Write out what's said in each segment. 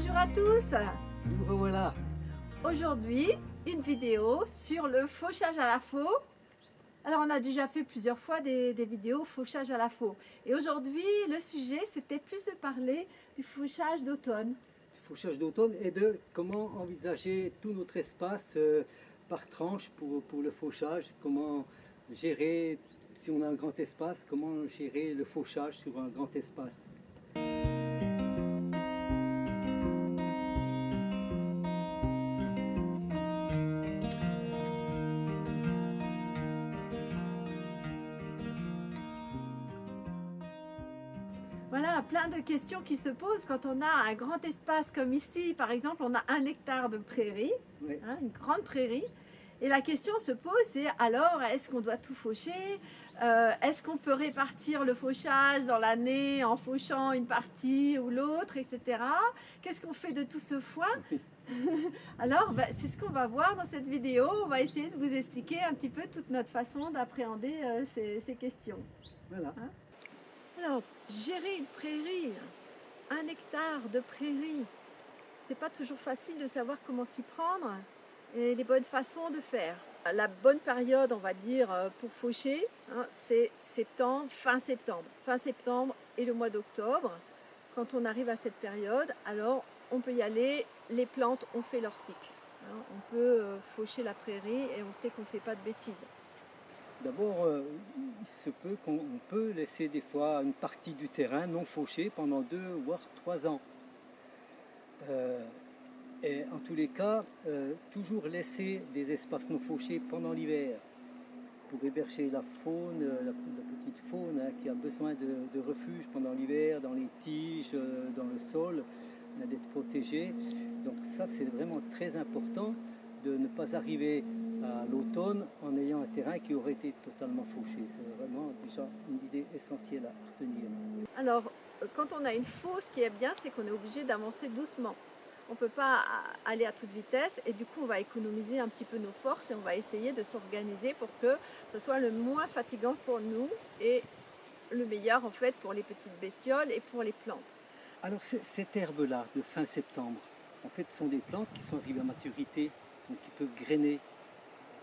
Bonjour à tous. Nous revoilà. Aujourd'hui, une vidéo sur le fauchage à la faux. Alors on a déjà fait plusieurs fois des vidéos fauchage à la faux. Et aujourd'hui, le sujet, c'était plus de parler du fauchage d'automne. Fauchage d'automne et de comment envisager tout notre espace par tranche pour le fauchage. Comment gérer, si on a un grand espace, comment gérer le fauchage sur un grand espace. Voilà, plein de questions qui se posent quand on a un grand espace comme ici. Par exemple, on a 1 hectare de prairie, Oui. une grande prairie. Et la question se pose, c'est alors, est-ce qu'on doit tout faucher? Est-ce qu'on peut répartir le fauchage dans l'année en fauchant une partie ou l'autre, etc. Qu'est-ce qu'on fait de tout ce foin? Alors, c'est ce qu'on va voir dans cette vidéo. On va essayer de vous expliquer un petit peu toute notre façon d'appréhender ces questions. Voilà. Hein? Alors, gérer une prairie, 1 hectare de prairie, c'est pas toujours facile de savoir comment s'y prendre et les bonnes façons de faire. La bonne période, on va dire, pour faucher, c'est septembre, fin septembre. Fin septembre et le mois d'octobre. Quand on arrive à cette période, alors on peut y aller, les plantes ont fait leur cycle. On peut faucher la prairie et on sait qu'on ne fait pas de bêtises. D'abord, il se peut qu'on peut laisser des fois une partie du terrain non fauché pendant 2 voire 3 ans. Et en tous les cas, toujours laisser des espaces non fauchés pendant l'hiver pour héberger la faune, la petite faune qui a besoin de refuge pendant l'hiver, dans les tiges, dans le sol, d'être protégée. Donc ça, c'est vraiment très important de ne pas arriver à l'automne en ayant un terrain qui aurait été totalement fauché. C'est vraiment déjà une idée essentielle à retenir. Alors, quand on a une fosse, ce qui est bien, c'est qu'on est obligé d'avancer doucement. On ne peut pas aller à toute vitesse et du coup, on va économiser un petit peu nos forces et on va essayer de s'organiser pour que ce soit le moins fatigant pour nous et le meilleur en fait pour les petites bestioles et pour les plantes. Alors cette herbe-là de fin septembre, en fait, ce sont des plantes qui sont arrivées à maturité, donc qui peuvent grainer.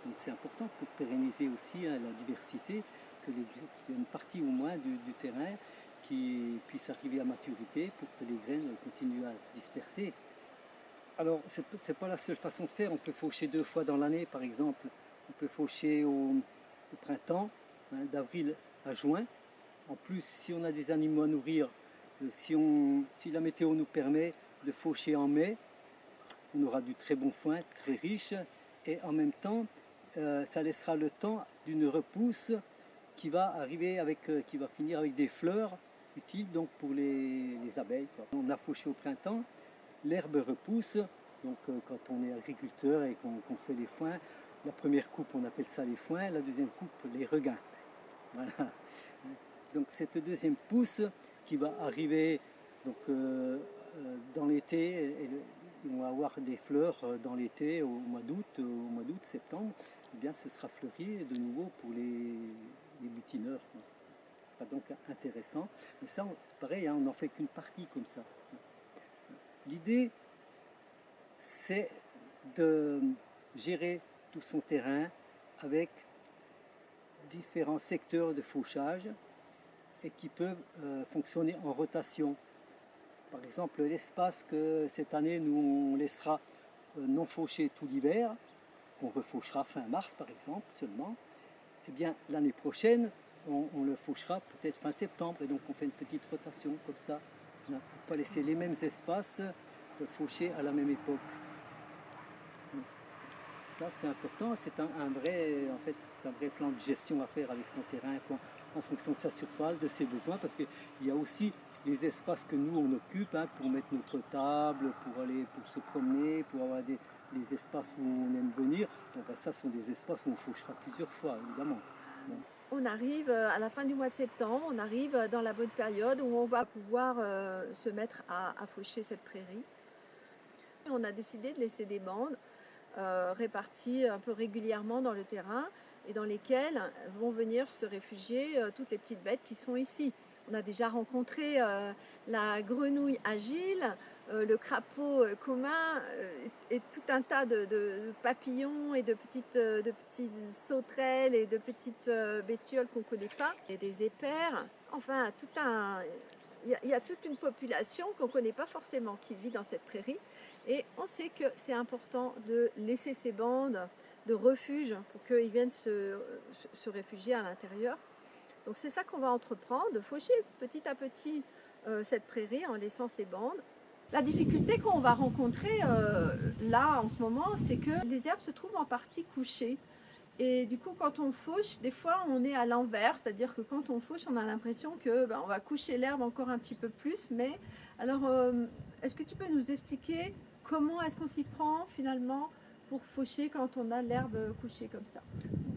Donc c'est important pour pérenniser aussi la diversité, qu'il y ait une partie au moins du terrain qui puisse arriver à maturité pour que les graines continuent à se disperser. Alors c'est pas la seule façon de faire, on peut faucher 2 fois dans l'année par exemple. On peut faucher au printemps, d'avril à juin. En plus, si on a des animaux à nourrir, si la météo nous permet de faucher en mai, on aura du très bon foin, très riche, et en même temps, ça laissera le temps d'une repousse qui va qui va finir avec des fleurs utiles donc pour les abeilles. On a fauché au printemps, l'herbe repousse, donc quand on est agriculteur et qu'on fait les foins, la première coupe on appelle ça les foins, la deuxième coupe les regains. Voilà. Donc cette deuxième pousse qui va arriver donc, dans l'été, on va avoir des fleurs dans l'été, au mois d'août, septembre, eh bien ce sera fleuri de nouveau pour les butineurs. Ce sera donc intéressant. Mais ça, c'est pareil, on n'en fait qu'une partie comme ça. L'idée, c'est de gérer tout son terrain avec différents secteurs de fauchage et qui peuvent fonctionner en rotation. Par exemple, l'espace que cette année nous on laissera non fauché tout l'hiver, qu'on refauchera fin mars par exemple seulement, eh bien l'année prochaine on le fauchera peut-être fin septembre et donc on fait une petite rotation comme ça, pour ne pas laisser les mêmes espaces fauchés à la même époque. Donc, ça c'est important, c'est un vrai plan de gestion à faire avec son terrain en fonction de sa surface, de ses besoins, parce qu'il y a aussi les espaces que nous on occupe pour mettre notre table, pour se promener, pour avoir des espaces où on aime venir. Donc, ça sont des espaces où on fauchera plusieurs fois évidemment. Bon. On arrive à la fin du mois de septembre, on arrive dans la bonne période où on va pouvoir se mettre à faucher cette prairie. On a décidé de laisser des bandes réparties un peu régulièrement dans le terrain et dans lesquels vont venir se réfugier toutes les petites bêtes qui sont ici. On a déjà rencontré la grenouille agile, le crapaud commun et tout un tas de papillons et de petites sauterelles et de petites bestioles qu'on ne connaît pas, et des épères. Enfin, il y a toute une population qu'on ne connaît pas forcément qui vit dans cette prairie. Et on sait que c'est important de laisser ces bandes de refuge pour qu'ils viennent se réfugier à l'intérieur. Donc c'est ça qu'on va entreprendre, de faucher petit à petit cette prairie en laissant ces bandes. La difficulté qu'on va rencontrer là en ce moment, c'est que les herbes se trouvent en partie couchées. Et du coup, quand on fauche, des fois on est à l'envers, c'est-à-dire que quand on fauche, on a l'impression que on va coucher l'herbe encore un petit peu plus. Mais alors, est-ce que tu peux nous expliquer comment est-ce qu'on s'y prend finalement pour faucher quand on a l'herbe couchée comme ça?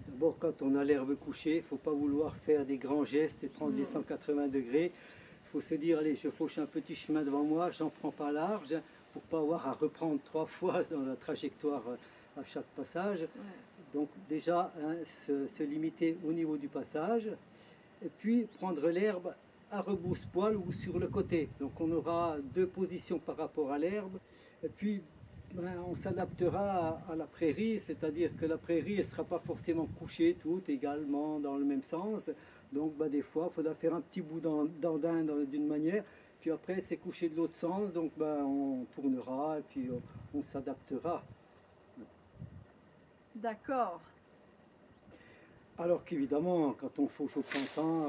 D'abord, quand on a l'herbe couchée, il ne faut pas vouloir faire des grands gestes et prendre les 180 degrés. Il faut se dire, allez, je fauche un petit chemin devant moi, j'en prends pas large, pour ne pas avoir à reprendre 3 fois dans la trajectoire à chaque passage. Ouais. Donc déjà, hein, se limiter au niveau du passage, et puis prendre l'herbe à rebrousse-poil ou sur le côté. Donc on aura 2 positions par rapport à l'herbe, et puis on s'adaptera à la prairie, c'est-à-dire que la prairie, elle ne sera pas forcément couchée toute également dans le même sens. Donc des fois, il faudra faire un petit bout d'andin d'une manière, puis après c'est couché de l'autre sens, donc on tournera et puis on s'adaptera. D'accord. Alors qu'évidemment, quand on fauche au printemps,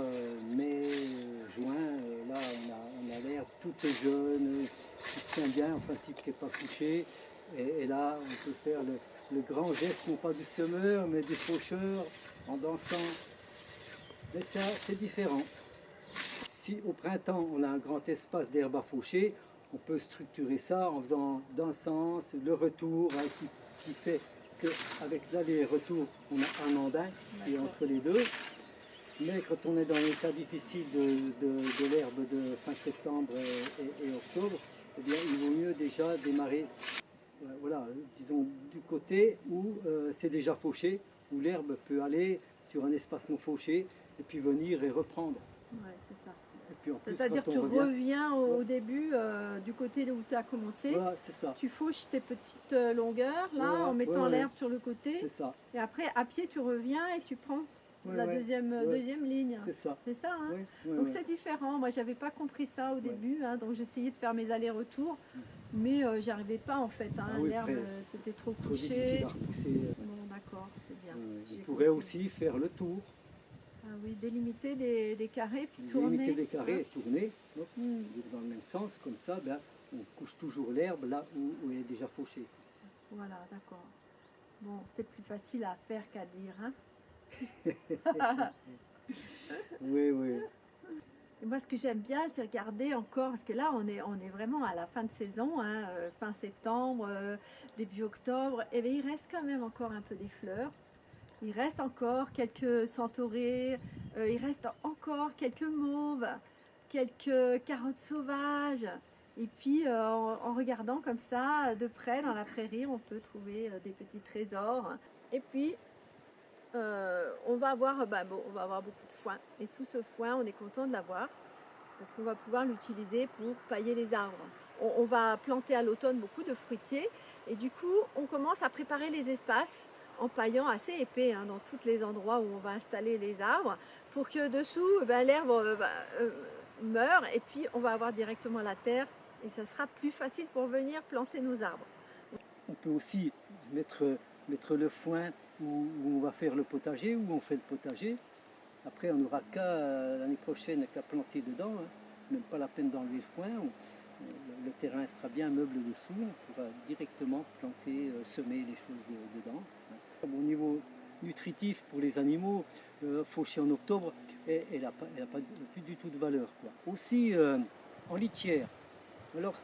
mai, juin, là on a l'herbe toute jeune, qui se tient bien, en principe qui n'est pas couchée. Et là, on peut faire le grand geste, non pas du semeur, mais du faucheur, en dansant. Mais ça, c'est différent. Si au printemps, on a un grand espace d'herbe à faucher, on peut structurer ça en faisant d'un sens le retour, hein, qui fait qu'avec l'aller-retour, on a un andin qui est entre les deux. Mais quand on est dans les cas difficiles de l'herbe de fin septembre et octobre, eh bien, il vaut mieux déjà démarrer, voilà, disons, du côté où c'est déjà fauché, où l'herbe peut aller sur un espace non fauché et puis venir et reprendre. Ouais, c'est ça. C'est-à-dire que tu reviens au début du côté où tu as commencé. Voilà, c'est ça. Tu fauches tes petites longueurs là, voilà, en mettant l'herbe sur le côté. C'est ça. Et après, à pied, tu reviens et tu prends la deuxième ligne. C'est ça. C'est ça, hein. Donc c'est différent. Moi, j'avais pas compris ça au début, hein, donc j'essayais de faire mes allers-retours, mais j'arrivais pas en fait. Hein. L'herbe, c'était trop couché. Difficile à repousser. Bon, d'accord, c'est bien. Vous pourrez aussi faire le tour. Ah oui, délimiter des carrés puis tourner. Délimiter des carrés et tourner, donc, dans le même sens, comme ça, on couche toujours l'herbe là où elle est déjà fauchée. Voilà, d'accord. Bon, c'est plus facile à faire qu'à dire, hein. Oui, oui. Et moi, ce que j'aime bien, c'est regarder encore, parce que là, on est vraiment à la fin de saison, hein, fin septembre, début octobre, et bien, il reste quand même encore un peu des fleurs. Il reste encore quelques centaurées, il reste encore quelques mauves, quelques carottes sauvages. Et puis en regardant comme ça de près dans la prairie, on peut trouver des petits trésors. Et puis on va avoir beaucoup de foin. Et tout ce foin, on est content de l'avoir parce qu'on va pouvoir l'utiliser pour pailler les arbres. On va planter à l'automne beaucoup de fruitiers et du coup, on commence à préparer les espaces en paillant assez épais dans tous les endroits où on va installer les arbres pour que dessous, l'herbe meure et puis on va avoir directement la terre et ça sera plus facile pour venir planter nos arbres. On peut aussi mettre le foin où on va faire le potager, où on fait le potager. Après, on n'aura qu'à l'année prochaine qu'à planter dedans, hein. Même pas la peine d'enlever le foin. Le terrain sera bien meuble dessous, on pourra directement planter, semer les choses dedans. Au niveau nutritif pour les animaux, fauchée en octobre, elle n'a pas plus du tout de valeur, quoi. Aussi en litière. Alors,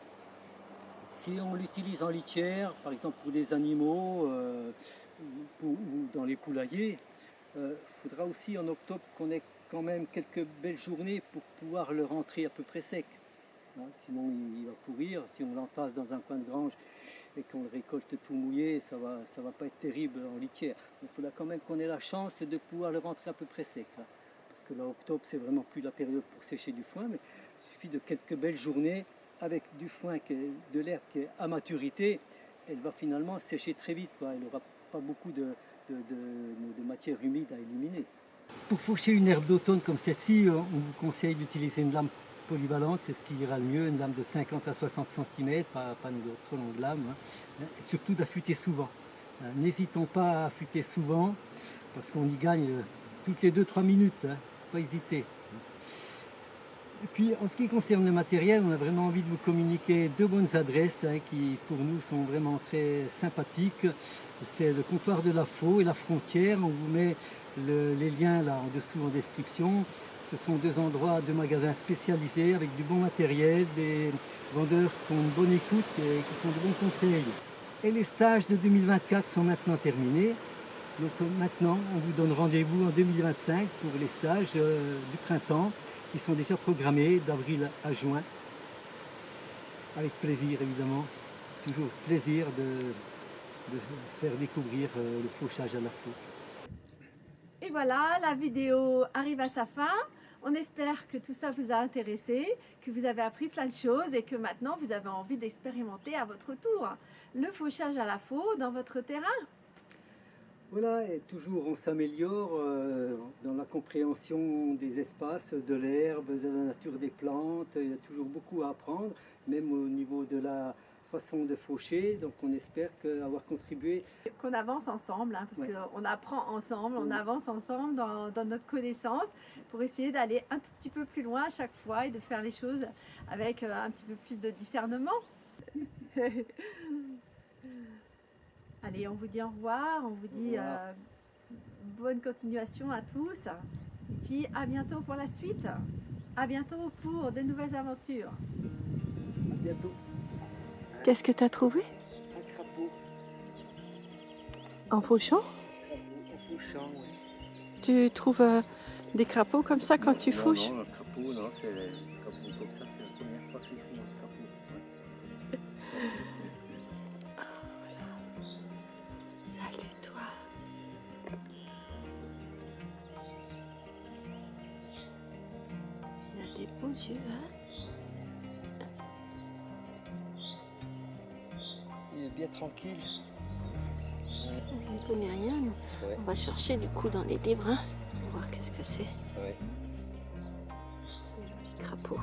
si on l'utilise en litière, par exemple pour des animaux ou dans les poulaillers, faudra aussi en octobre qu'on ait quand même quelques belles journées pour pouvoir le rentrer à peu près sec. Sinon il va pourrir, si on l'entasse dans un coin de grange et qu'on le récolte tout mouillé, ça va pas être terrible en litière. Il faudra quand même qu'on ait la chance de pouvoir le rentrer à peu près sec. Là. Parce que là, octobre, c'est vraiment plus la période pour sécher du foin, mais il suffit de quelques belles journées avec du foin, de l'herbe qui est à maturité, elle va finalement sécher très vite, quoi. Elle n'aura pas beaucoup de matière humide à éliminer. Pour faucher une herbe d'automne comme celle-ci, on vous conseille d'utiliser une lame polyvalente, c'est ce qui ira le mieux, une lame de 50 à 60 cm, pas une trop longue lame, hein. Et surtout d'affûter souvent. N'hésitons pas à affûter souvent, parce qu'on y gagne toutes les 2-3 minutes, hein. Faut pas hésiter. Et puis en ce qui concerne le matériel, on a vraiment envie de vous communiquer deux bonnes adresses, hein, qui pour nous sont vraiment très sympathiques. C'est le comptoir de la Faux et la Frontière. On vous met les liens là en dessous en description. Ce sont deux endroits, deux magasins spécialisés avec du bon matériel, des vendeurs qui ont une bonne écoute et qui sont de bons conseils. Et les stages de 2024 sont maintenant terminés. Donc maintenant, on vous donne rendez-vous en 2025 pour les stages du printemps qui sont déjà programmés d'avril à juin. Avec plaisir évidemment, toujours plaisir de faire découvrir le fauchage à la faux. Et voilà, la vidéo arrive à sa fin. On espère que tout ça vous a intéressé, que vous avez appris plein de choses et que maintenant vous avez envie d'expérimenter à votre tour le fauchage à la faux dans votre terrain. Voilà, et toujours on s'améliore dans la compréhension des espaces, de l'herbe, de la nature des plantes. Il y a toujours beaucoup à apprendre, même au niveau de la façon de faucher. Donc on espère avoir contribué. Qu'on avance ensemble, hein, parce Ouais. qu'on apprend ensemble, on avance ensemble dans notre connaissance pour essayer d'aller un tout petit peu plus loin à chaque fois et de faire les choses avec un petit peu plus de discernement. Allez, on vous dit au revoir, on vous dit bonne continuation à tous et puis à bientôt pour la suite. À bientôt pour de nouvelles aventures. À bientôt. Qu'est-ce que tu as trouvé Un crapaud. en fauchant? En fauchant, oui. Tu trouves des crapauds comme ça quand tu fauches? Non, un crapaud, non, c'est un crapaud comme ça, c'est la première fois que je trouve un crapaud. Ouais. Salut toi. Il a des beaux yeux, hein? Il est bien tranquille. On ne connaît rien, nous. Ouais. On va chercher du coup dans les livres, hein, pour voir qu'est-ce que c'est. Ouais. C'est joli crapaud.